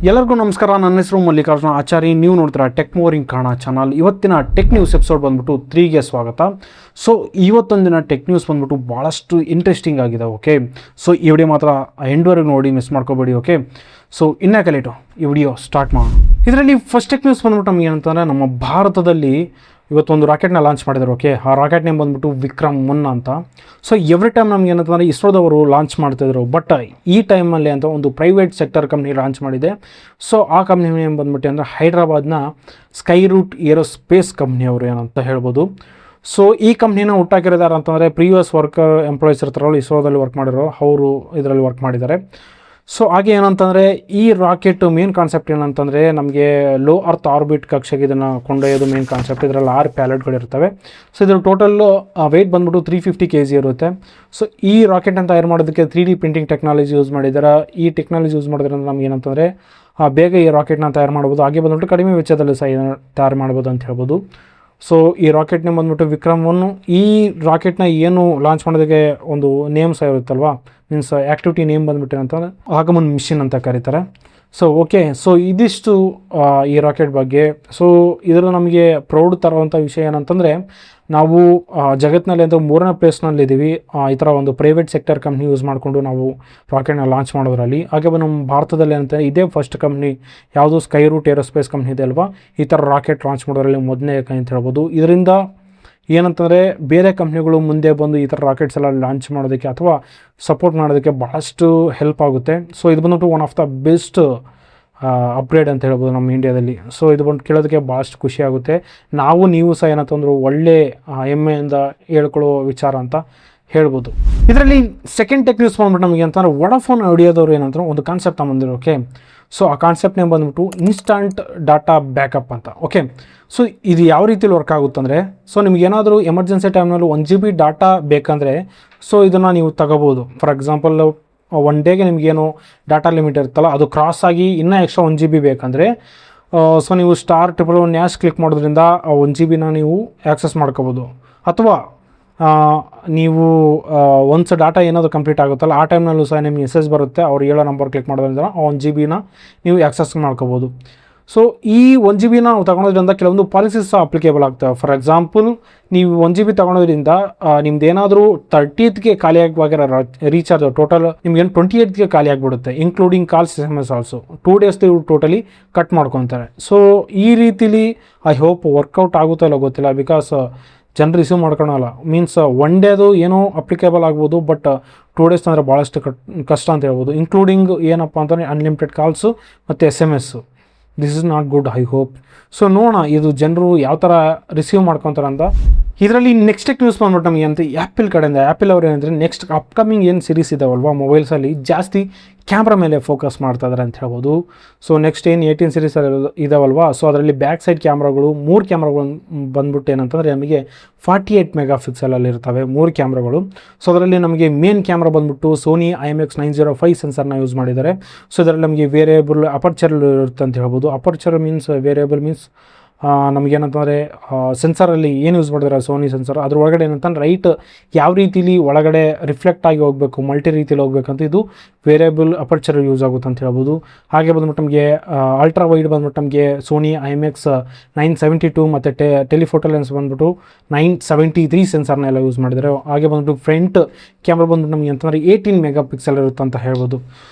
ಎಲ್ಲರಿಗೂ ನಮಸ್ಕಾರ. ನನ್ನ ಹೆಸರು ಮಲ್ಲಿಕಾರ್ಜುನ ಆಚಾರಿ. ನೀವು ನೋಡ್ತೀರಾ ಟೆಕ್ ಮೋರಿಂಗ್ ಕಾಣ ಚಾನಲ್. ಇವತ್ತಿನ ಟೆಕ್ ನ್ಯೂಸ್ ಎಪಿಸೋಡ್ ಬಂದ್ಬಿಟ್ಟು 3ಗೆ ಸ್ವಾಗತ. ಸೊ ಇವತ್ತೊಂದಿನ ಟೆಕ್ ನ್ಯೂಸ್ ಬಂದ್ಬಿಟ್ಟು ಭಾಳಷ್ಟು ಇಂಟ್ರೆಸ್ಟಿಂಗ್ ಆಗಿದೆ. ಓಕೆ, ಸೊ ಈ ವಿಡಿಯೋ ಮಾತ್ರ ಎಂಡ್ವರೆಗೆ ನೋಡಿ, ಮಿಸ್ ಮಾಡ್ಕೋಬೇಡಿ. ಓಕೆ, ಸೊ ಇನ್ನೂ ಲೇಟು ಈ ವಿಡಿಯೋ ಸ್ಟಾರ್ಟ್ ಮಾಡೋಣ. ಇದರಲ್ಲಿ ಫಸ್ಟ್ ಟೆಕ್ ನ್ಯೂಸ್ ಬಂದ್ಬಿಟ್ಟು ನಮಗೆ ಏನಂತಂದರೆ, ನಮ್ಮ ಭಾರತದಲ್ಲಿ ಇವತ್ತೊಂದು ರಾಕೆಟ್ನ ಲಾಂಚ್ ಮಾಡಿದ್ದಾರೆ. ಓಕೆ, ಆ ರಾಕೆಟ್ ನೇಮ್ ಬಂದ್ಬಿಟ್ಟು ವಿಕ್ರಮ್-1 ಅಂತ. ಸೊ ಎವ್ರಿ ಟೈಮ್ ನಮ್ಗೆ ಏನಂತಂದರೆ ಇಸ್ರೋದವರು ಲಾಂಚ್ ಮಾಡ್ತಿದ್ರು, ಬಟ್ ಈ ಟೈಮಲ್ಲಿ ಅಂತ ಒಂದು ಪ್ರೈವೇಟ್ ಸೆಕ್ಟರ್ ಕಂಪ್ನಿ ಲಾಂಚ್ ಮಾಡಿದೆ. ಸೊ ಆ ಕಂಪ್ನಿ ನೇಮ್ ಬಂದ್ಬಿಟ್ಟು ಅಂದರೆ ಹೈದ್ರಾಬಾದ್ನ ಸ್ಕೈ ರೂಟ್ ಏರೋಸ್ಪೇಸ್ ಕಂಪ್ನಿಯವರು ಏನಂತ ಹೇಳ್ಬೋದು. ಸೊ ಈ ಕಂಪ್ನಿನ ಹುಟ್ಟಾಕಿರೋದಾರ ಅಂತಂದರೆ ಪ್ರೀವಿಯಸ್ ಎಂಪ್ಲಾಯೀಸ್ ಇರ್ತಾರಲ್ಲ, ಇಸ್ರೋದಲ್ಲಿ ವರ್ಕ್ ಮಾಡಿರೋ ಅವರು ಇದರಲ್ಲಿ ವರ್ಕ್ ಮಾಡಿದ್ದಾರೆ. ಸೊ ಹಾಗೆ ಏನಂತಂದರೆ ಈ ರಾಕೆಟ್ ಮೇನ್ ಕಾನ್ಸೆಪ್ಟ್ ಏನಂತಂದರೆ, ನಮಗೆ ಲೋ ಅರ್ತ್ ಆರ್ಬಿಟ್ ಕಕ್ಷೆಗೆ ಇದನ್ನು ಕೊಂಡೊಯ್ಯೋದು ಮೇನ್ ಕಾನ್ಸೆಪ್ಟ್. ಇದರಲ್ಲಿ 6 ಪ್ಯಾಲೆಟ್ಗಳಿರ್ತವೆ. ಸೊ ಇದ್ರ ಟೋಟಲ್ಲು ವೆಯ್ಟ್ ಬಂದ್ಬಿಟ್ಟು 350 kg ಇರುತ್ತೆ. ಸೊ ಈ ರಾಕೆಟನ್ನು ತಯಾರು ಮಾಡೋದಕ್ಕೆ 3D ಪ್ರಿಂಟಿಂಗ್ ಟೆಕ್ನಾಲಜಿ ಯೂಸ್ ಮಾಡಿದ್ದಾರೆ. ಈ ಟೆಕ್ನಾಲಜಿ ಯೂಸ್ ಮಾಡೋದ್ರಿಂದ ನಮ್ಗೆ ಏನಂತಂದರೆ ಬೇಗ ಈ ರಾಕೆಟ್ನ ತಯಾರು ಮಾಡ್ಬೋದು. ಹಾಗೆ ಬಂದ್ಬಿಟ್ಟು ಕಡಿಮೆ ವೆಚ್ಚದಲ್ಲಿ ಸಹ ಇದನ್ನು ತಯಾರು ಮಾಡ್ಬೋದು ಅಂತ ಹೇಳ್ಬೋದು. ಸೊ ಈ ರಾಕೆಟ್ನ ಬಂದ್ಬಿಟ್ಟು ವಿಕ್ರಮ್-1. ಈ ರಾಕೆಟ್ನ ಏನು ಲಾಂಚ್ ಮಾಡೋದಕ್ಕೆ ಒಂದು ನೇಮ್ಸ್ ಇರುತ್ತಲ್ವ, ಮೀನ್ಸ್ ಆ್ಯಕ್ಟಿವಿಟಿ ನೇಮ್ ಬಂದ್ಬಿಟ್ಟು ಅಂತಂದರೆ ಆಗಮನ್ ಮಿಷನ್ ಅಂತ ಕರೀತಾರೆ. ಸೊ ಓಕೆ, ಸೊ ಇದಿಷ್ಟು ಈ ರಾಕೆಟ್ ಬಗ್ಗೆ. ಸೊ ಇದರ ನಮಗೆ ಪ್ರೌಡ್ ತರುವಂಥ ವಿಷಯ ಏನಂತಂದರೆ, ನಾವು ಜಗತ್ತಿನಲ್ಲಿ ಅಂತ 3ನೇ ಪ್ಲೇಸ್ನಲ್ಲಿದ್ದೀವಿ ಈ ಥರ ಒಂದು ಪ್ರೈವೇಟ್ ಸೆಕ್ಟರ್ ಕಂಪ್ನಿ ಯೂಸ್ ಮಾಡಿಕೊಂಡು ನಾವು ರಾಕೆಟ್ನ ಲಾಂಚ್ ಮಾಡೋದ್ರಲ್ಲಿ. ಹಾಗೆ ನಮ್ಮ ಭಾರತದಲ್ಲಿ ಅಂತ ಇದೇ ಫಸ್ಟ್ ಕಂಪ್ನಿ ಯಾವುದು ಸ್ಕೈ ರೂಟ್ ಏರೋಸ್ಪೇಸ್ ಕಂಪ್ನಿ ಇದೆ ಅಲ್ವಾ, ಈ ಥರ ರಾಕೆಟ್ ಲಾಂಚ್ ಮಾಡೋದ್ರಲ್ಲಿ ಮೊದಲನೇ ಅಂತ ಹೇಳ್ಬೋದು. ಇದರಿಂದ ಏನಂತಂದರೆ ಬೇರೆ ಕಂಪ್ನಿಗಳು ಮುಂದೆ ಬಂದು ಈ ಥರ ರಾಕೆಟ್ಸ್ ಎಲ್ಲ ಲಾಂಚ್ ಮಾಡೋದಕ್ಕೆ ಅಥವಾ ಸಪೋರ್ಟ್ ಮಾಡೋದಕ್ಕೆ ಭಾಳಷ್ಟು ಹೆಲ್ಪ್ ಆಗುತ್ತೆ. ಸೊ ಇದು ಬಂದ್ಬಿಟ್ಟು one of the best upgrade ಅಂತ ಹೇಳ್ಬೋದು ನಮ್ಮ ಇಂಡಿಯಾದಲ್ಲಿ. ಸೊ ಇದು ಬಂದು ಕೇಳೋದಕ್ಕೆ ಭಾಳಷ್ಟು ಖುಷಿ ಆಗುತ್ತೆ. ನೀವು ಸಹ ಏನಂತಂದ್ರೆ ಒಳ್ಳೆ ಹೆಮ್ಮೆಯಿಂದ ಹೇಳ್ಕೊಳ್ಳೋ ವಿಚಾರ ಅಂತ ಹೇಳ್ಬೋದು. ಇದರಲ್ಲಿ ಸೆಕೆಂಡ್ ಟೆಕ್ ನ್ಯೂಸ್ ಬಂದ್ಬಿಟ್ಟು ನಮಗೆ ಅಂತಂದರೆ ವೊಡಾಫೋನ್ ಐಡಿಯಾದವ್ರು ಏನಂತಾರೆ ಒಂದು ಕಾನ್ಸೆಪ್ಟ್ ಬಂದಿರೋ. ಓಕೆ, ಸೊ ಆ ಕಾನ್ಸೆಪ್ಟ್ ನೇಮ್ ಬಂದ್ಬಿಟ್ಟು ಇನ್ಸ್ಟಂಟ್ ಡಾಟಾ ಬ್ಯಾಕಪ್ ಅಂತ. ಓಕೆ, ಸೊ ಇದು ಯಾವ ರೀತಿಲಿ ವರ್ಕ್ ಆಗುತ್ತಂದರೆ, ಸೊ ನಿಮಗೇನಾದರೂ ಎಮರ್ಜೆನ್ಸಿ ಟೈಮ್ನಲ್ಲಿ 1 GB ಡಾಟಾ ಬೇಕಂದರೆ ಸೊ ಇದನ್ನು ನೀವು ತಗೋಬೋದು. ಫಾರ್ ಎಕ್ಸಾಂಪಲ್ 1 ಡೇಗೆ ನಿಮಗೇನು ಡಾಟಾ ಲಿಮಿಟ್ ಇರುತ್ತಲ್ಲ, ಅದು ಕ್ರಾಸ್ ಆಗಿ ಇನ್ನೂ ಎಕ್ಸ್ಟ್ರಾ 1 GB ಬೇಕಂದರೆ ಸೊ ನೀವು *111# ಕ್ಲಿಕ್ ಮಾಡೋದ್ರಿಂದ ಆ 1 GB ನೀವು ಆ್ಯಕ್ಸಸ್ ಮಾಡ್ಕೋಬೋದು. ಅಥವಾ ನೀವು ಒನ್ಸ್ ಡಾಟಾ ಏನಾದರೂ ಕಂಪ್ಲೀಟ್ ಆಗುತ್ತಲ್ಲ ಆ ಟೈಮ್ನಲ್ಲೂ ಸಹ ನಿಮಗೆ ಮೆಸೇಜ್ ಬರುತ್ತೆ, ಅವ್ರು ಹೇಳೋ ನಂಬರ್ ಕ್ಲಿಕ್ ಮಾಡೋದ್ರಿಂದ ಆ 1 GB ನೀವು ಆ್ಯಕ್ಸಸ್ ಮಾಡ್ಕೋಬೋದು. ಸೊ ಈ 1 GB ನಾವು ತೊಗೊಳೋದ್ರಿಂದ ಕೆಲವೊಂದು ಪಾಲಿಸೀಸ್ ಸಹ ಅಪ್ಲಿಕೇಬಲ್ ಆಗ್ತವೆ. ಫಾರ್ ಎಕ್ಸಾಂಪಲ್, ನೀವು 1 GB ತೊಗೊಳೋದ್ರಿಂದ ನಿಮ್ದು ಏನಾದರೂ 30th ಖಾಲಿ ಆಗಿರೋ ರೀಚಾರ್ಜ್ ಟೋಟಲ್ ನಿಮ್ಗೇನು 28th ಖಾಲಿ ಆಗಿಬಿಡುತ್ತೆ, including calls, SMS also 2 days totally cut ಮಾಡ್ಕೊತಾರೆ. ಸೊ ಈ ರೀತಿಲಿ ಐ ಹೋಪ್ ವರ್ಕೌಟ್ ಆಗುತ್ತೋ ಇಲ್ಲ ಗೊತ್ತಿಲ್ಲ, ಬಿಕಾಸ್ ಜನರು ರಿಸೀವ್ ಮಾಡ್ಕೊಳಲ್ಲ. ಮೀನ್ಸ್ 1 ಡೇದು ಏನೋ ಅಪ್ಲಿಕೇಬಲ್ ಆಗ್ಬೋದು, ಬಟ್ 2 ಡೇಸ್ ಅಂದರೆ ಭಾಳಷ್ಟು ಕಷ್ಟ ಅಂತ ಹೇಳ್ಬೋದು, ಇನ್ಕ್ಲೂಡಿಂಗ್ ಏನಪ್ಪ ಅಂತಂದರೆ ಅನ್ಲಿಮಿಟೆಡ್ ಕಾಲ್ಸು ಮತ್ತು SMS. This is not good, I hope. So ನೋಡೋಣ ಇದು ಜನರು ಯಾವ ಥರ ರಿಸೀವ್ ಮಾಡ್ಕೊತಾರೆ ಅಂತ. ಇದರಲ್ಲಿ ನೆಕ್ಸ್ಟ್ ನ್ಯೂಸ್ ಬಂದ್ಬಿಟ್ಟು ನಮಗೆ ಅಂತ ಆ್ಯಪಲ್ ಕಡೆಯಿಂದ. ಆ್ಯಪಲ್ ಅವ್ರು ಏನಂದರೆ ನೆಕ್ಸ್ಟ್ ಅಪ್ಕಮಿಂಗ್ ಏನು ಸೀರೀಸ್ ಇದಾವಲ್ವ ಮೊಬೈಲ್ಸಲ್ಲಿ ಜಾಸ್ತಿ ಕ್ಯಾಮ್ರಾ ಮೇಲೆ ಫೋಕಸ್ ಮಾಡ್ತಾ ಇದ್ದಾರೆ ಅಂತ ಹೇಳ್ಬೋದು. ಸೊ ನೆಕ್ಸ್ಟ್ ಏನು 18 ಸೀರೀಸ್ ಇದಾವಲ್ವ, ಸೊ ಅದರಲ್ಲಿ ಬ್ಯಾಕ್ ಸೈಡ್ ಕ್ಯಾಮ್ರಾಗಳು 3 ಕ್ಯಾಮ್ರಾಗಳು ಬಂದ್ಬಿಟ್ಟು ಏನಂತಂದರೆ ನಮಗೆ 48 MP ಇರ್ತವೆ 3 ಕ್ಯಾಮ್ರಾಗಳು. ಸೊ ಅದರಲ್ಲಿ ನಮಗೆ ಮೇನ್ ಕ್ಯಾಮ್ರಾ ಬಂದ್ಬಿಟ್ಟು ಸೋನಿ IMX905 ಸೆನ್ಸರ್ನ ಯೂಸ್ ಮಾಡಿದ್ದಾರೆ. ಸೊ ಇದರಲ್ಲಿ ನಮಗೆ ವೇರಿಯೇಬಲ್ ಅಪರ್ಚರ್ ಇರುತ್ತೆ ಅಂತ ಹೇಳ್ಬೋದು. ಅಪರ್ಚರ್ ಮೀನ್ಸ್ ವೇರಿಯೇಬಲ್ ಮೀನ್ಸ್ ನಮಗೇನಂತಂದರೆ ಸೆನ್ಸರಲ್ಲಿ ಏನು ಯೂಸ್ ಮಾಡಿದ್ದಾರೆ ಸೋನಿ ಸೆನ್ಸರ್, ಅದ್ರ ಒಳಗಡೆ ಏನಂತಂದ್ರೆ ರೈಟ್ ಯಾವ ರೀತಿಲಿ ಒಳಗಡೆ ರಿಫ್ಲೆಕ್ಟ್ ಆಗಿ ಹೋಗಬೇಕು, ಮಲ್ಟಿ ರೀತಿಲಿ ಹೋಗ್ಬೇಕಂತ ಇದು ವೇರಿಯೇಬಲ್ ಅಪರ್ಚರ್ ಯೂಸ್ ಆಗುತ್ತೆ ಅಂತ ಹೇಳ್ಬೋದು. ಹಾಗೆ ಬಂದ್ಬಿಟ್ಟು ನಮಗೆ ಅಲ್ಟ್ರಾ ವೈಡ್ ಬಂದ್ಬಿಟ್ಟು ನಮಗೆ ಸೋನಿ IMX972 ಮತ್ತು ಟೆಲಿಫೋಟೋ ಲೆನ್ಸ್ ಬಂದ್ಬಿಟ್ಟು 973 ಸೆನ್ಸರ್ನೆಲ್ಲ ಯೂಸ್ ಮಾಡಿದ್ದಾರೆ. ಹಾಗೆ ಬಂದ್ಬಿಟ್ಟು ಫ್ರಂಟ್ ಕ್ಯಾಮ್ರಾ ಬಂದ್ಬಿಟ್ಟು ನಮಗೆ ಅಂತಂದರೆ 18 MP ಇರುತ್ತೆ ಅಂತ ಹೇಳ್ಬೋದು.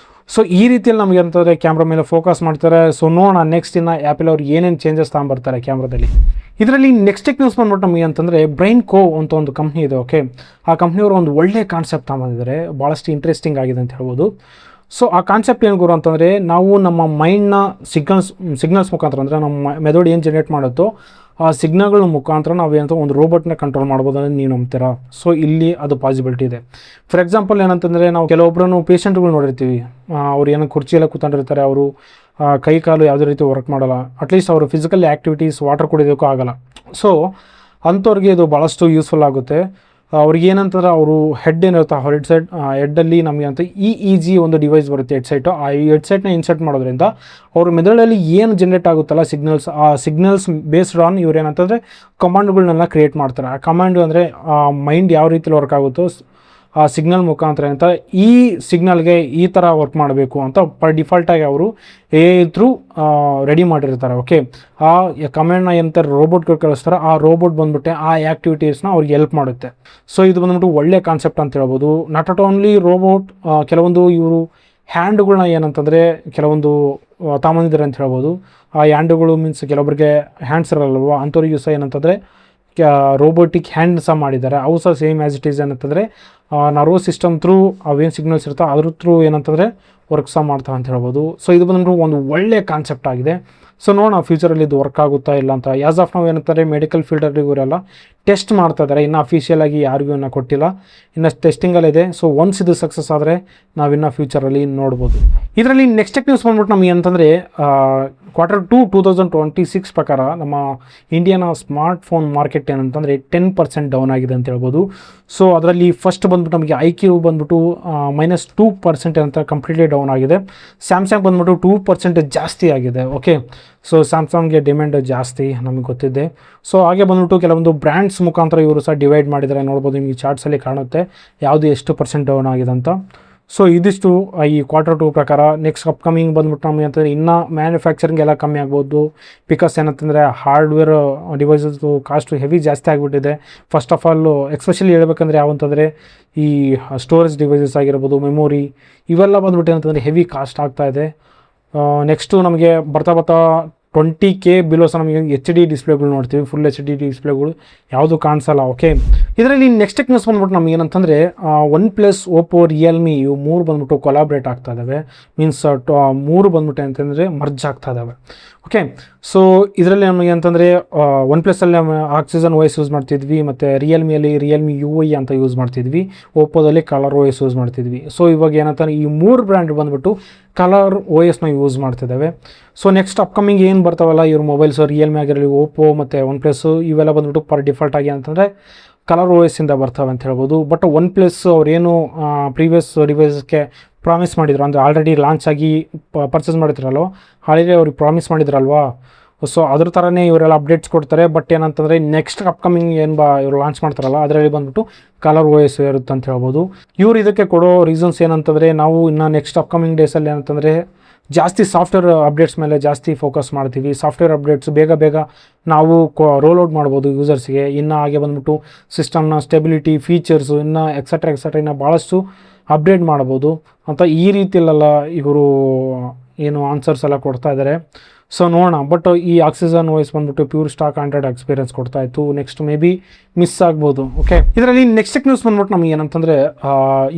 ಸೊ ಈ ರೀತಿಯಲ್ಲಿ ನಮಗೆ ಅಂತಂದರೆ ಕ್ಯಾಮ್ರಾ ಮೇಲೆ ಫೋಕಸ್ ಮಾಡ್ತಾರೆ. ಸೊ ನೋಡೋಣ ನೆಕ್ಸ್ಟ್ ಇನ್ನು ಆ್ಯಪಲ್ ಅವ್ರು ಏನೇನು ಚೇಂಜಸ್ ತಗೊಂಬರ್ತಾರೆ ಕ್ಯಾಮ್ರಾದಲ್ಲಿ. ಇದರಲ್ಲಿ ನೆಕ್ಸ್ಟ್ ನ್ಯೂಸ್ ಬಂದ್ಬಿಟ್ಟು ನಮಗೆ ಅಂತಂದರೆ ಬ್ರೈನ್ಕೋ ಅಂತ ಒಂದು ಕಂಪ್ನಿ ಇದೆ. ಓಕೆ, ಆ ಕಂಪ್ನಿಯವರು ಒಂದು ಒಳ್ಳೆ ಕಾನ್ಸೆಪ್ಟ್ ತಗೊಂಡಿದ್ದಾರೆ, ಭಾಳಷ್ಟು ಇಂಟ್ರೆಸ್ಟಿಂಗ್ ಆಗಿದೆ ಅಂತ ಹೇಳ್ಬೋದು. ಸೊ ಆ ಕಾನ್ಸೆಪ್ಟ್ ಏನು ಗುರು ಅಂತಂದರೆ, ನಾವು ನಮ್ಮ ಮೈಂಡ್ನ ಸಿಗ್ನಲ್ಸ್ ಮುಖಾಂತರ ಅಂದರೆ ನಮ್ಮ ಮೆದಡು ಏನು ಜನ್ರೇಟ್ ಮಾಡುತ್ತೋ ಆ ಸಿಗ್ನಲ್ಗಳ ಮುಖಾಂತರ ನಾವೇನಂತ ಒಂದು ರೋಬೋಟ್ನ ಕಂಟ್ರೋಲ್ ಮಾಡ್ಬೋದು ಅನ್ನೋದು ನೀವು ನಂಬ್ತೀರಾ. ಸೊ ಇಲ್ಲಿ ಅದು ಪಾಸಿಬಿಲಿಟಿ ಇದೆ. ಫಾರ್ ಎಕ್ಸಾಂಪಲ್ ಏನಂತಂದರೆ, ನಾವು ಕೆಲವೊಬ್ಬರನ್ನು ಪೇಷಂಟ್ಗಳು ನೋಡಿರ್ತೀವಿ, ಅವ್ರು ಏನೋ ಕುರ್ಚಿಯೆಲ್ಲ ಕೂತ್ಕೊಂಡಿರ್ತಾರೆ, ಅವರು ಕೈ ಕಾಲು ಯಾವುದೇ ರೀತಿ ವರ್ಕ್ ಮಾಡಲ್ಲ, ಅಟ್ಲೀಸ್ಟ್ ಅವರು ಫಿಸಿಕಲ್ ಆ್ಯಕ್ಟಿವಿಟೀಸ್ ವಾಟರ್ ಕುಡಿಯೋಕ್ಕೂ ಆಗಲ್ಲ. ಸೊ ಅಂಥವ್ರಿಗೆ ಇದು ಭಾಳಷ್ಟು ಯೂಸ್ಫುಲ್ ಆಗುತ್ತೆ. ಅವ್ರಿಗೆ ಏನಂತಂದ್ರೆ ಅವರು ಹೆಡ್ ಏನಿರುತ್ತೆ ಹೆಡ್ಡಲ್ಲಿ ನಮಗೆ ಅಂತ EEG ಒಂದು ಡಿವೈಸ್ ಬರುತ್ತೆ ಹೆಡ್ಸೆಟ್ಟು. ಆ ಹೆಡ್ಸೆಟ್ನ ಇನ್ಸರ್ಟ್ ಮಾಡೋದ್ರಿಂದ ಅವ್ರ ಮೆದುಳಲ್ಲಿ ಏನು ಜನ್ರೇಟ್ ಆಗುತ್ತಲ್ಲ ಸಿಗ್ನಲ್ಸ್, ಆ ಸಿಗ್ನಲ್ಸ್ ಬೇಸ್ಡ್ ಆನ್ ಇವ್ರು ಏನಂತಂದರೆ ಕಮಾಂಡ್ಗಳನ್ನೆಲ್ಲ ಕ್ರಿಯೇಟ್ ಮಾಡ್ತಾರೆ. ಆ ಕಮಾಂಡ್ ಅಂದರೆ ಮೈಂಡ್ ಯಾವ ರೀತಿಲಿ ವರ್ಕ್ ಆಗುತ್ತೋ ಸಿಗ್ನಲ್ ಮುಖಾಂತರ ಅಂತ ಈ ಸಿಗ್ನಲ್ಗೆ ಈ ಥರ ವರ್ಕ್ ಮಾಡಬೇಕು ಅಂತ ಡಿಫಾಲ್ಟಾಗಿ ಅವರು ಥ್ರೂ ರೆಡಿ ಮಾಡಿರ್ತಾರೆ. ಓಕೆ, ಆ ಕಮೆಂಡ್ನ ಏನಂತಾರೆ ರೋಬೋಟ್ಗಳು ಕಳಿಸ್ತಾರೆ, ಆ ರೋಬೋಟ್ ಬಂದ್ಬಿಟ್ಟೆ ಆ ಆ್ಯಕ್ಟಿವಿಟೀಸ್ನ ಅವ್ರಿಗೆ ಹೆಲ್ಪ್ ಮಾಡುತ್ತೆ. ಸೊ ಇದು ಬಂದ್ಬಿಟ್ಟು ಒಳ್ಳೆ ಕಾನ್ಸೆಪ್ಟ್ ಅಂತ ಹೇಳ್ಬೋದು. ನಾಟ್ ಅಟ್ ಓನ್ಲಿ ರೋಬೋಟ್, ಕೆಲವೊಂದು ಇವರು ಹ್ಯಾಂಡ್ಗಳನ್ನ ಏನಂತಂದರೆ ಕೆಲವೊಂದು ತಾಮಂದಿದ್ದಾರೆ ಅಂತ ಹೇಳ್ಬೋದು. ಆ ಹ್ಯಾಂಡ್ಗಳು ಮೀನ್ಸ್ ಕೆಲವೊಬ್ಬರಿಗೆ ಹ್ಯಾಂಡ್ಸ್ ಇರಲ್ವ, ಅಂಥವ್ರಿಗೂ ಸಹ ಏನಂತಂದರೆ ರೋಬೋಟಿಕ್ ಹ್ಯಾಂಡ್ ಸಹ ಮಾಡಿದ್ದಾರೆ. ಅವು ಸಹ ಸೇಮ್ ಆ್ಯಸ್ ಇಟ್ ಈಸ್ ಏನಂತಂದರೆ ನರ್ವಸ್ ಸಿಸ್ಟಮ್ ಥ್ರೂ ಅವೇನು ಸಿಗ್ನಲ್ಸ್ ಇರ್ತಾವೆ ಅದ್ರ ಥ್ರೂ ಏನಂತಂದರೆ ವರ್ಕ್ ಸಹ ಮಾಡ್ತಾವೆ ಅಂತ ಹೇಳ್ಬೋದು. ಸೊ ಇದು ಬಂದ್ಬಿಟ್ಟು ಒಂದು ಒಳ್ಳೆ ಕಾನ್ಸೆಪ್ಟ್ ಆಗಿದೆ. ಸೊ ನೋಡೋಣ ಫ್ಯೂಚರಲ್ಲಿ ಇದು ವರ್ಕ್ ಆಗುತ್ತಾ ಇಲ್ಲ ಅಂತ. ಆ್ಯಸ್ ಆಫ್ ನಾವು ಏನಂತಾರೆ ಮೆಡಿಕಲ್ ಫೀಲ್ಡಲ್ಲಿ ಇವರೆಲ್ಲ ಟೆಸ್ಟ್ ಮಾಡ್ತಾ ಇದ್ದಾರೆ, ಇನ್ನು ಅಫಿಷಿಯಲಾಗಿ ಯಾರಿಗೂ ಇನ್ನೂ ಕೊಟ್ಟಿಲ್ಲ, ಇನ್ನು ಟೆಸ್ಟಿಂಗಲ್ಲಿದೆ. ಸೊ ಒನ್ಸ್ ಇದು ಸಕ್ಸಸ್ ಆದರೆ ನಾವಿನ್ನು ಫ್ಯೂಚರಲ್ಲಿ ನೋಡ್ಬೋದು. ಇದರಲ್ಲಿ ನೆಕ್ಸ್ಟ್ ನ್ಯೂಸ್ ಬಂದ್ಬಿಟ್ಟು ನಮಗೆ ಅಂತಂದರೆ Q2 2026 ಪ್ರಕಾರ ನಮ್ಮ ಇಂಡಿಯಾನ ಸ್ಮಾರ್ಟ್ಫೋನ್ ಮಾರ್ಕೆಟ್ ಏನಂತಂದರೆ 10% ಡೌನ್ ಆಗಿದೆ ಅಂತ ಹೇಳ್ಬೋದು. ಸೊ ಅದರಲ್ಲಿ ಫಸ್ಟ್ ಬಂದ್ಬಿಟ್ಟು ನಮಗೆ IQ ಬಂದ್ಬಿಟ್ಟು -2% ಅಂತ ಕಂಪ್ಲೀಟ್ಲಿ ಡೌನ್ ಆಗಿದೆ. ಸ್ಯಾಮ್ಸಂಗ್ ಬಂದ್ಬಿಟ್ಟು 2% ಜಾಸ್ತಿ ಆಗಿದೆ. ಓಕೆ, ಸೊ ಸ್ಯಾಮ್ಸಂಗ್ಗೆ ಡಿಮ್ಯಾಂಡ್ ಜಾಸ್ತಿ ನಮಗೆ ಗೊತ್ತಿದೆ. ಸೊ ಹಾಗೆ ಬಂದ್ಬಿಟ್ಟು ಕೆಲವೊಂದು ಬ್ರ್ಯಾಂಡ್ಸ್ ಮುಖಾಂತರ ಇವರು ಸಹ ಡಿವೈಡ್ ಮಾಡಿದ್ದಾರೆ, ನೋಡ್ಬೋದು ನಿಮಗೆ ಚಾರ್ಟ್ಸಲ್ಲಿ ಕಾಣುತ್ತೆ ಯಾವುದು ಎಷ್ಟು % ಡೌನ್ ಆಗಿದೆ ಅಂತ. ಸೊ ಇದಿಷ್ಟು ಈ Q2 ಪ್ರಕಾರ. ನೆಕ್ಸ್ಟ್ ಅಪ್ಕಮಿಂಗ್ ಬಂದ್ಬಿಟ್ಟು ನಮಗೆ ಅಂತಂದರೆ ಇನ್ನೂ ಮ್ಯಾನುಫ್ಯಾಕ್ಚರಿಂಗ್ ಎಲ್ಲ ಕಮ್ಮಿ ಆಗ್ಬೋದು. ಬಿಕಾಸ್ ಏನಂತಂದರೆ ಹಾರ್ಡ್ವೇರ್ ಡಿವೈಸಸ್ದು ಕಾಸ್ಟು ಹೆವಿ ಜಾಸ್ತಿ ಆಗಿಬಿಟ್ಟಿದೆ. ಫಸ್ಟ್ ಆಫ್ ಆಲ್ ಎಕ್ಸ್ಪೆಷಲಿ ಹೇಳ್ಬೇಕಂದ್ರೆ ಯಾವಂತಂದರೆ ಈ ಸ್ಟೋರೇಜ್ ಡಿವೈಸಸ್ ಆಗಿರ್ಬೋದು, ಮೆಮೊರಿ, ಇವೆಲ್ಲ ಬಂದ್ಬಿಟ್ಟು ಏನಂತಂದರೆ ಹೆವಿ ಕಾಸ್ಟ್ ಆಗ್ತಾಯಿದೆ. ನೆಕ್ಸ್ಟು ನಮಗೆ ಬರ್ತಾ 20K ಬಿಲೋ ಸಹ ನಮಗೆ HD ಡಿಸ್ಪ್ಲೇಗಳು ನೋಡ್ತೀವಿ, ಫುಲ್ HD ಡಿಸ್ಪ್ಲೇಗಳು ಯಾವುದು ಕಾಣಿಸಲ್ಲ. ಓಕೆ, ಇದರಲ್ಲಿ ನೆಕ್ಸ್ಟ್ ನ್ಯೂಸ್ ಬಂದ್ಬಿಟ್ಟು ನಮ್ಗೆ ಏನಂತಂದರೆ OnePlus, Oppo, Realme ಇವು 3 ಬಂದ್ಬಿಟ್ಟು ಕೊಲಾಬ್ರೇಟ್ ಆಗ್ತಾ ಇದ್ದಾವೆ. ಮೀನ್ಸ್ 3 ಬಂದ್ಬಿಟ್ಟು ಅಂತಂದರೆ ಮರ್ಜ್ ಆಗ್ತಾ ಇದ್ದಾವೆ. ಓಕೆ, ಸೊ ಇದರಲ್ಲಿ ನಮಗೆ ಅಂತಂದರೆ OnePlus-ಅಲ್ಲಿ ಆಕ್ಸಿಜನ್ OS ಯೂಸ್ ಮಾಡ್ತಿದ್ವಿ, ಮತ್ತು ರಿಯಲ್ಮಿಯಲ್ಲಿ ರಿಯಲ್ಮಿ UI ಅಂತ ಯೂಸ್ ಮಾಡ್ತಿದ್ವಿ, ಓಪೋದಲ್ಲಿ ಕಲರ್ OS ಯೂಸ್ ಮಾಡ್ತಿದ್ವಿ. ಸೊ ಇವಾಗ ಏನಂತಾರೆ ಈ 3 ಬ್ರ್ಯಾಂಡ್ ಬಂದುಬಿಟ್ಟು ಕಲರ್ OSನ ಯೂಸ್ ಮಾಡ್ತಿದ್ದಾವೆ. ಸೊ ನೆಕ್ಸ್ಟ್ ಅಪ್ಕಮಿಂಗ್ ಏನು ಬರ್ತಾವಲ್ಲ ಇವ್ರ ಮೊಬೈಲ್ಸು, ರಿಯಲ್ಮಿ ಆಗಿರಲಿ, ಓಪೋ ಮತ್ತು OnePlus ಇವೆಲ್ಲ ಬಂದುಬಿಟ್ಟು ಪರ್ ಡಿಫಾಲ್ಟ್ ಆಗಿ ಅಂತಂದರೆ ಕಲರ್ OS-ಇಂದ ಬರ್ತವೆ ಅಂತ ಹೇಳ್ಬೋದು. ಬಟ್ OnePlus ಅವ್ರೇನು ಪ್ರೀವಿಯಸ್ ಡಿವೈಸಸ್ಗೆ ಪ್ರಾಮಿಸ್ ಮಾಡಿದ್ರು, ಅಂದರೆ ಆಲ್ರೆಡಿ ಲಾಂಚ್ ಆಗಿ ಪರ್ಚೇಸ್ ಮಾಡಿದ್ರಲ್ವ, ಆಲ್ರೆಡಿ ಅವ್ರಿಗೆ ಪ್ರಾಮಿಸ್ ಮಾಡಿದ್ರಲ್ವಾ, ಸೊ ಅದ್ರ ಥರನೇ ಇವರೆಲ್ಲ ಅಪ್ಡೇಟ್ಸ್ ಕೊಡ್ತಾರೆ. ಬಟ್ ಏನಂತಂದರೆ ನೆಕ್ಸ್ಟ್ ಅಪ್ಕಮಿಂಗ್ ಏನು ಇವರು ಲಾಂಚ್ ಮಾಡ್ತಾರಲ್ಲ ಅದರಲ್ಲಿ ಬಂದುಬಿಟ್ಟು ಕಲರ್ OS ಇರುತ್ತೆ ಅಂತ ಹೇಳ್ಬೋದು. ಇವ್ರು ಇದಕ್ಕೆ ಕೊಡೋ ರೀಸನ್ಸ್ ಏನಂತಂದರೆ ನಾವು ಇನ್ನು ನೆಕ್ಸ್ಟ್ ಅಪ್ಕಮಿಂಗ್ ಡೇಸಲ್ಲಿ ಏನಂತಂದರೆ ಜಾಸ್ತಿ ಸಾಫ್ಟ್ವೇರ್ ಅಪ್ಡೇಟ್ಸ್ ಮೇಲೆ ಜಾಸ್ತಿ ಫೋಕಸ್ ಮಾಡ್ತೀವಿ. ಸಾಫ್ಟ್ವೇರ್ ಅಪ್ಡೇಟ್ಸ್ ಬೇಗ ನಾವು ರೋಲ್ ಔಟ್ ಮಾಡ್ಬೋದು ಯೂಸರ್ಸ್ಗೆ. ಇನ್ನು ಹಾಗೆ ಬಂದ್ಬಿಟ್ಟು ಸಿಸ್ಟಮ್ನ ಸ್ಟೆಬಿಲಿಟಿ, ಫೀಚರ್ಸು, ಇನ್ನು ಎಕ್ಸೆಟ್ರಾ ಇನ್ನು ಭಾಳಷ್ಟು ಅಪ್ಡೇಟ್ ಮಾಡ್ಬೋದು ಅಂತ ಈ ರೀತಿಯಲ್ಲೆಲ್ಲ ಇವರು ಏನು ಆನ್ಸರ್ಸ್ ಎಲ್ಲ ಕೊಡ್ತಾ ಇದ್ದಾರೆ. ಸೊ ನೋಡೋಣ. ಬಟ್ ಈ ಆಕ್ಸಿಜನ್ OS ಬಂದ್ಬಿಟ್ಟು ಪ್ಯೂರ್ ಸ್ಟಾಕ್ ಆಂಡ್ರಾಯ್ಡ್ ಎಕ್ಸ್ಪೀರಿಯನ್ಸ್ ಕೊಡ್ತಾ ಇತ್ತು. ನೆಕ್ಸ್ಟ್ ಮೇ ಬಿ ಮಿಸ್ ಆಗ್ಬೋದು. ಓಕೆ, ಇದರಲ್ಲಿ ನೆಕ್ಸ್ಟ್ ನ್ಯೂಸ್ ಬಂದ್ಬಿಟ್ಟು ನಮಗೆ ಏನಂತಂದರೆ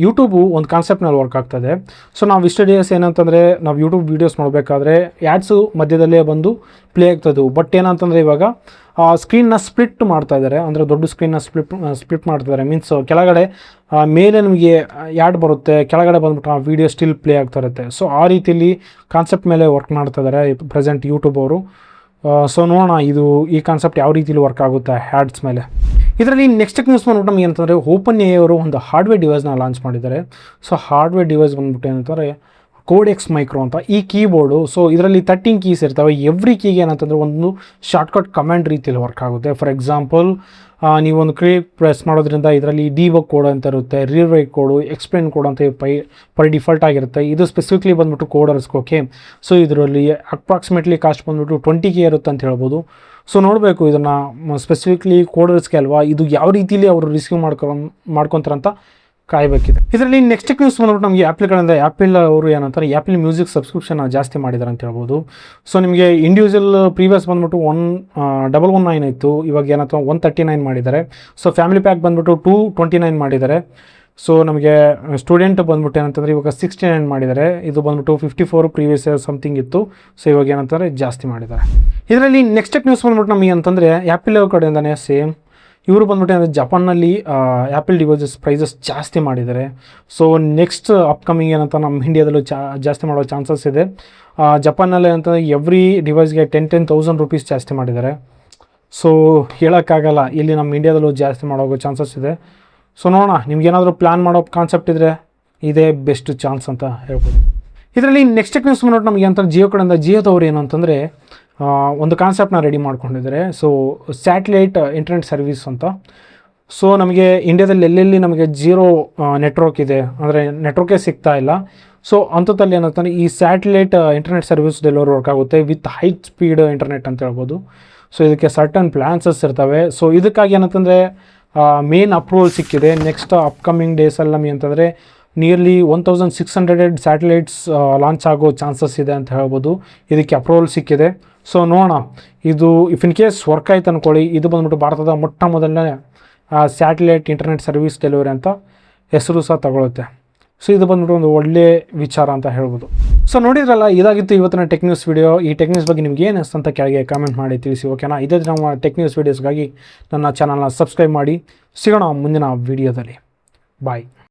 ಯೂಟ್ಯೂಬು ಒಂದು ಕಾನ್ಸೆಪ್ಟ್ನಲ್ಲಿ ವರ್ಕ್ ಆಗ್ತದೆ. ಸೊ ನಾವು ಇಷ್ಟು ಡೇಸ್ ಏನಂತಂದರೆ ನಾವು ಯೂಟ್ಯೂಬ್ ವೀಡಿಯೋಸ್ ನೋಡಬೇಕಾದ್ರೆ ಆ್ಯಡ್ಸು ಮಧ್ಯದಲ್ಲೇ ಬಂದು ಪ್ಲೇ ಆಗ್ತದವು. ಬಟ್ ಏನಂತಂದರೆ ಇವಾಗ ಸ್ಕ್ರೀನ್ನ ಸ್ಪ್ಲಿಟ್ ಮಾಡ್ತಾ ಇದ್ದಾರೆ, ಅಂದರೆ ದೊಡ್ಡ ಸ್ಕ್ರೀನ್ನ ಸ್ಪ್ಲಿಟ್ ಮಾಡ್ತಿದ್ದಾರೆ. ಮೀನ್ಸ್ ಕೆಳಗಡೆ ಮೇಲೆ ನಿಮಗೆ ಆ್ಯಡ್ ಬರುತ್ತೆ, ಕೆಳಗಡೆ ಬಂದ್ಬಿಟ್ಟು ಆ ವೀಡಿಯೋ ಸ್ಟಿಲ್ ಪ್ಲೇ ಆಗ್ತಾ ಇರುತ್ತೆ. ಸೊ ಆ ರೀತಿಯಲ್ಲಿ ಕಾನ್ಸೆಪ್ಟ್ ಮೇಲೆ ವರ್ಕ್ ಮಾಡ್ತಾ ಇದ್ದಾರೆ ಪ್ರೆಸೆಂಟ್ ಯೂಟ್ಯೂಬ್ ಅವರು. ಸೊ ನೋಡೋಣ ಈ ಕಾನ್ಸೆಪ್ಟ್ ಯಾವ ರೀತಿಯಲ್ಲಿ ವರ್ಕ್ ಆಗುತ್ತೆ ಆ್ಯಡ್ಸ್ ಮೇಲೆ. ಇದರಲ್ಲಿ ನೆಕ್ಸ್ಟ್ ನ್ಯೂಸ್ ಬಂದ್ಬಿಟ್ಟು ನಮಗೆ ಏನಂತಂದರೆ OpenAI ಅವರು ಒಂದು ಹಾರ್ಡ್ವೇರ್ ಡಿವೈಸ್ನ ಲಾಂಚ್ ಮಾಡಿದ್ದಾರೆ. ಸೊ ಹಾರ್ಡ್ವೇರ್ ಡಿವೈಸ್ ಬಂದ್ಬಿಟ್ಟು ಏನಂತಾರೆ Codex Micro ಅಂತ ಈ ಕೀಬೋರ್ಡು. ಸೊ ಇದರಲ್ಲಿ 13 ಕೀಸ್ ಇರ್ತವೆ. ಎವ್ರಿ ಕೀಗೆ ಏನಂತಂದರೆ ಒಂದು ಶಾರ್ಟ್ಕಟ್ ಕಮಾಂಡ್ ರೀತಿಯಲ್ಲಿ ವರ್ಕ್ ಆಗುತ್ತೆ. ಫಾರ್ ಎಕ್ಸಾಂಪಲ್ ನೀವೊಂದು ಪ್ರೆಸ್ ಮಾಡೋದ್ರಿಂದ ಇದರಲ್ಲಿ ಡಿಬಗ್ ಕೋಡ್ ಅಂತ ಇರುತ್ತೆ, ರೀರೈಟ್ ಕೋಡು, ಎಕ್ಸ್ಪ್ಲೇನ್ ಕೋಡ್ ಅಂತ ಪರ್ ಡಿಫಾಲ್ಟ್ ಆಗಿರುತ್ತೆ. ಇದು ಸ್ಪೆಸಿಫಿಕ್ಲಿ ಬಂದ್ಬಿಟ್ಟು ಕೋಡರ್ಸ್ಗೆ. ಓಕೆ, ಸೊ ಇದರಲ್ಲಿ ಅಪ್ರಾಕ್ಸಿಮೇಟ್ಲಿ ಕಾಸ್ಟ್ ಬಂದ್ಬಿಟ್ಟು 20K ಇರುತ್ತೆ ಅಂತ ಹೇಳ್ಬೋದು. ಸೊ ನೋಡಬೇಕು ಇದನ್ನು ಸ್ಪೆಸಿಫಿಕ್ಲಿ ಕೋಡರ್ಸ್ಗೆ ಅಲ್ವಾ, ಇದು ಯಾವ ರೀತಿಯಲ್ಲಿ ಅವರು ರಿಸೀವ್ ಮಾಡ್ಕೊತಾರಂತ ಕಾಯಬೇಕಿದೆ. ಇದರಲ್ಲಿ ನೆಕ್ಸ್ಟ್ ನ್ಯೂಸ್ ಬಂದ್ಬಿಟ್ಟು ನಮಗೆ ಆ್ಯಪಲ್ಗಳಿಂದ ಆ್ಯಪಲ್ ಅವರು ಏನಂತಾರೆ ಆ್ಯಪಲ್ ಮ್ಯೂಸಿಕ್ ಸಬ್ಸ್ಕ್ರಿಪ್ಷನ್ ಜಾಸ್ತಿ ಮಾಡಿದ್ದಾರೆ ಅಂತ ಹೇಳ್ಬೋದು. ಸೊ ನಿಮಗೆ ಇಂಡಿವಿಜುವಲ್ ಪ್ರೀವಿಯಸ್ ಬಂದ್ಬಿಟ್ಟು 119 ಇತ್ತು, ಇವಾಗ ಏನಂತ 139 ಮಾಡಿದ್ದಾರೆ. ಸೊ ಫ್ಯಾಮಿಲಿ ಪ್ಯಾಕ್ ಬಂದ್ಬಿಟ್ಟು 229 ಮಾಡಿದ್ದಾರೆ. ಸೊ ನಮಗೆ ಸ್ಟೂಡೆಂಟ್ ಬಂದ್ಬಿಟ್ಟು ಏನಂತಂದರೆ ಇವಾಗ 69 ಮಾಡಿದ್ದಾರೆ. ಇದು ಬಂದ್ಬಿಟ್ಟು 54 ಪ್ರೀವಿಯಸ್ ಸಮಥಿಂಗ್ ಇತ್ತು. ಸೊ ಇವಾಗ ಏನಂತಾರೆ ಜಾಸ್ತಿ ಮಾಡಿದ್ದಾರೆ. ಇದರಲ್ಲಿ ನೆಕ್ಸ್ಟ್ ನ್ಯೂಸ್ ಬಂದ್ಬಿಟ್ಟು ನಮಗೆ ಅಂತಂದರೆ ಆ್ಯಪಲ್ ಕಡೆಯಿಂದನೇ ಸೇಮ್ ಇವರು ಬಂದ್ಬಿಟ್ಟು ಅಂದರೆ ಜಪಾನ್ನಲ್ಲಿ ಆ್ಯಪಲ್ ಡಿವೈಸಸ್ ಪ್ರೈಸಸ್ ಜಾಸ್ತಿ ಮಾಡಿದ್ದಾರೆ. ಸೊ ನೆಕ್ಸ್ಟ್ ಅಪ್ಕಮಿಂಗ್ ಏನಂತ ನಮ್ಮ ಇಂಡಿಯಾದಲ್ಲೂ ಜಾಸ್ತಿ ಮಾಡೋ ಚಾನ್ಸಸ್ ಇದೆ. ಜಪಾನಲ್ಲಿ ಅಂತ ಎವ್ರಿ ಡಿವೈಸ್ಗೆ 10,000 ರೂಪೀಸ್ ಜಾಸ್ತಿ ಮಾಡಿದ್ದಾರೆ. ಸೊ ಹೇಳೋಕ್ಕಾಗಲ್ಲ, ಇಲ್ಲಿ ನಮ್ಮ ಇಂಡಿಯಾದಲ್ಲೂ ಜಾಸ್ತಿ ಮಾಡೋ ಚಾನ್ಸಸ್ ಇದೆ. ಸೊ ನೋಡೋಣ, ನಿಮ್ಗೇನಾದರೂ ಪ್ಲ್ಯಾನ್ ಮಾಡೋ ಕಾನ್ಸೆಪ್ಟ್ ಇದ್ದರೆ ಇದೇ ಬೆಸ್ಟ್ ಚಾನ್ಸ್ ಅಂತ ಹೇಳ್ಬೋದು. ಇದರಲ್ಲಿ ನೆಕ್ಸ್ಟ್ ನ್ಯೂಸ್ ಬಂದ್ಬಿಟ್ಟು ನಮಗೆ ಅಂತ ಜಿಯೋ ಕಡೆಯಿಂದ ಜಿಯೋದವ್ರು ಏನು ಅಂತಂದರೆ ಒಂದು ಕಾನ್ಸೆಪ್ಟ್ನ ರೆಡಿ ಮಾಡ್ಕೊಂಡಿದ್ದಾರೆ. ಸೊ ಸ್ಯಾಟಲೈಟ್ ಇಂಟರ್ನೆಟ್ ಸರ್ವಿಸ್ ಅಂತ. ಸೊ ನಮಗೆ ಇಂಡಿಯಾದಲ್ಲಿ ಎಲ್ಲೆಲ್ಲಿ ನಮಗೆ ಜೀರೋ ನೆಟ್ವರ್ಕ್ ಇದೆ, ಅಂದರೆ ನೆಟ್ವರ್ಕೇ ಸಿಗ್ತಾ ಇಲ್ಲ, ಸೊ ಅಂಥದ್ದಲ್ಲಿ ಏನಂತಂದರೆ ಈ satellite internet service delivery work ಆಗುತ್ತೆ ವಿತ್ ಹೈ ಸ್ಪೀಡ್ ಇಂಟರ್ನೆಟ್ ಅಂತ ಹೇಳ್ಬೋದು. ಸೊ ಇದಕ್ಕೆ ಸರ್ಟನ್ ಪ್ಲ್ಯಾನ್ಸಸ್ ಇರ್ತವೆ. ಸೊ ಇದಕ್ಕಾಗಿ ಏನಂತಂದರೆ ಮೇನ್ ಅಪ್ರೂವಲ್ ಸಿಕ್ಕಿದೆ. ನೆಕ್ಸ್ಟ್ ಅಪ್ಕಮಿಂಗ್ ಡೇಸಲ್ಲಿ ನಮಗೆ ಅಂತಂದರೆ ನಿಯರ್ಲಿ 1600 ಸ್ಯಾಟಲೈಟ್ಸ್ ಲಾಂಚ್ ಆಗೋ ಚಾನ್ಸಸ್ ಇದೆ ಅಂತ ಹೇಳ್ಬೋದು. ಇದಕ್ಕೆ ಅಪ್ರೂವಲ್ ಸಿಕ್ಕಿದೆ. ಸೊ ನೋಡೋಣ, ಇದು ಇಫ್ ಇನ್ ಕೇಸ್ ವರ್ಕ್ ಆಯ್ತು ಅಂದ್ಕೊಳ್ಳಿ, ಇದು ಬಂದ್ಬಿಟ್ಟು ಭಾರತದ ಮೊಟ್ಟ ಮೊದಲನೇ ಸ್ಯಾಟಲೈಟ್ ಇಂಟರ್ನೆಟ್ ಸರ್ವಿಸ್ ಡೆಲಿವರಿ ಅಂತ ಹೆಸರು ಸಹ ತಗೊಳುತ್ತೆ. ಸೊ ಇದು ಬಂದ್ಬಿಟ್ಟು ಒಂದು ಒಳ್ಳೆಯ ವಿಚಾರ ಅಂತ ಹೇಳ್ಬೋದು. ಸೊ ನೋಡಿದ್ರಲ್ಲ, ಇದಾಗಿತ್ತು ಇವತ್ತಿನ ಟೆಕ್ ನ್ಯೂಸ್ ವಿಡಿಯೋ. ಈ ಟೆಕ್ ನ್ಯೂಸ್ ಬಗ್ಗೆ ನಿಮ್ಗೆ ಏನು ಅನಿಸ್ತು ಅಂತ ಕೆಳಗೆ ಕಾಮೆಂಟ್ ಮಾಡಿ ತಿಳಿಸಿ, ಓಕೆನಾ. ಇದೇ ನಮ್ಮ ಟೆಕ್ ನ್ಯೂಸ್ ವೀಡಿಯೋಸ್ಗಾಗಿ ನನ್ನ ಚಾನಲ್ನ ಸಬ್ಸ್ಕ್ರೈಬ್ ಮಾಡಿ. ಸಿಗೋಣ ಮುಂದಿನ ವೀಡಿಯೋದಲ್ಲಿ. ಬಾಯ್.